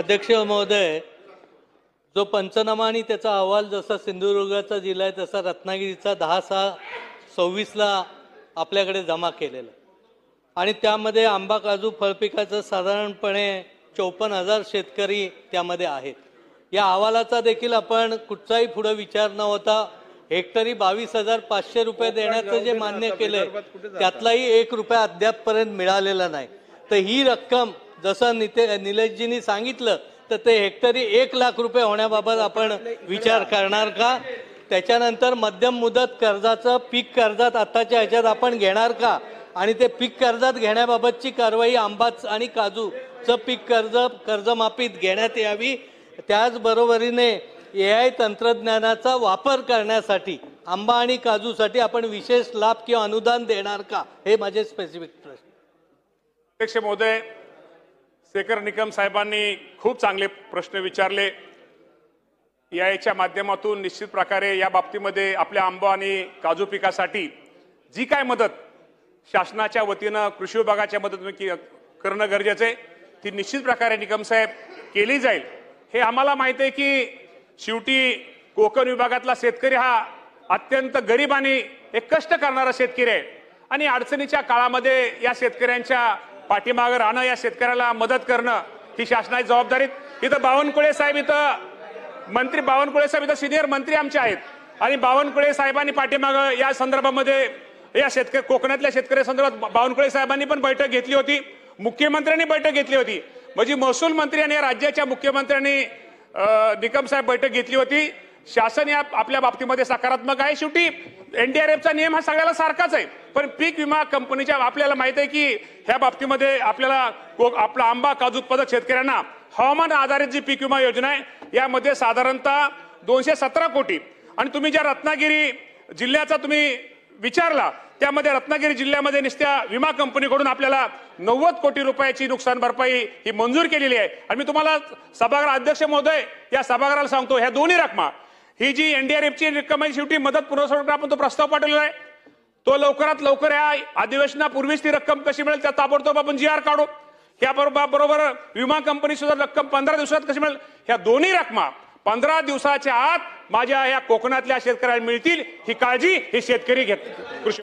अध्यक्ष महोदय, जो पंचनामा आणि त्याचा अहवाल जसा सिंधुदुर्गाचा जिल्हा आहे तसा रत्नागिरीचा 10/6/26ला आपल्याकडे जमा केलेला आणि त्यामध्ये आंबा काजू फळपिकाचं साधारणपणे 54,000 शेतकरी त्यामध्ये आहेत। या अहवालाचा देखील आपण कुठचाही पुढे विचार न होता हेक्टरी 22,500 रुपये देण्याचं जे मान्य केलंय त्यातलाही 1 रुपया अद्यापपर्यंत मिळालेला नाही। तर ही रक्कम जसं निलेशजींनी सांगितलं तर ते हेक्टरी 1 लाख रुपये होण्याबाबत आपण विचार करणार का? त्याच्यानंतर मध्यम मुदत कर्जाचं पीक कर्जात आताच्या ह्याच्यात आपण घेणार का? आणि ते पीक कर्जात घेण्याबाबतची कारवाई आंबा आणि काजूचं पीक कर्जमाफीत घेण्यात यावी। त्याचबरोबरीने AI तंत्रज्ञानाचा वापर करण्यासाठी आंबा आणि काजूसाठी आपण विशेष लाभ किंवा अनुदान देणार का? हे माझे स्पेसिफिक प्रश्न। अध्यक्ष महोदय, शेखर निकम साहेबांनी खूप चांगले प्रश्न विचारले। याच्या माध्यमातून निश्चित प्रकारे या बाबतीमध्ये आपल्या आंबा आणि काजू पिकासाठी जी काय मदत शासनाच्या वतीनं कृषी विभागाच्या मदतीने करणं गरजेचं आहे ती निश्चित प्रकारे निकम साहेब केली जाईल। हे आम्हाला माहिती आहे की शेवटी कोकण विभागातला शेतकरी हा अत्यंत गरीब आणि एक कष्ट करणारा शेतकरी आहे आणि अडचणीच्या काळामध्ये या शेतकऱ्यांच्या पाठीमागे राहणं, या शेतकऱ्याला मदत करणं ही शासनाची जबाबदारी। इथं बावनकुळे साहेब, इथं मंत्री बावनकुळे साहेब इथं सिनियर मंत्री आमचे आहेत आणि बावनकुळे साहेबांनी पाठीमागे या संदर्भामध्ये या कोकणातल्या शेतकऱ्या संदर्भात बावनकुळे साहेबांनी पण बैठक घेतली होती, मुख्यमंत्र्यांनी बैठक घेतली होती, म्हणजे महसूल मंत्री आणि राज्याच्या मुख्यमंत्र्यांनी निकम साहेब बैठक घेतली होती। शासन या आपल्या बाबतीमध्ये सकारात्मक आहे। शेवटी NDRFचा नियम हा सगळ्याला सारखाच आहे, पण पीक विमा कंपनीच्या आपल्याला माहित आहे की ह्या बाबतीमध्ये आपल्याला आपला आंबा काजू उत्पादक शेतकऱ्यांना हवामान आधारित जी पीक विमा योजना आहे यामध्ये साधारणतः 217 कोटी आणि तुम्ही ज्या रत्नागिरी जिल्ह्याचा तुम्ही विचारला त्यामध्ये रत्नागिरी जिल्ह्यामध्ये नुसत्या विमा कंपनीकडून आपल्याला 90 कोटी रुपयाची नुकसान भरपाई ही मंजूर केलेली आहे। आणि मी तुम्हाला सभागृह अध्यक्ष महोदय या सभागृहाला सांगतो, ह्या दोन्ही रकमा ही जी NDRFची रक्कम आहे शेवटी मदत पुरवठा आपण तो प्रस्ताव पाठवलेला आहे, तो लवकरात लवकर या अधिवेशनापूर्वीच ती रक्कम कशी मिळेल त्या ताबडतोब आपण GR काढू। या बरोबर विमा कंपनी सुद्धा रक्कम 15 दिवसात कशी मिळेल, ह्या दोन्ही रकमा 15 दिवसाच्या आत माझ्या या कोकणातल्या शेतकऱ्यांना मिळतील ही काळजी हे शेतकरी घेत।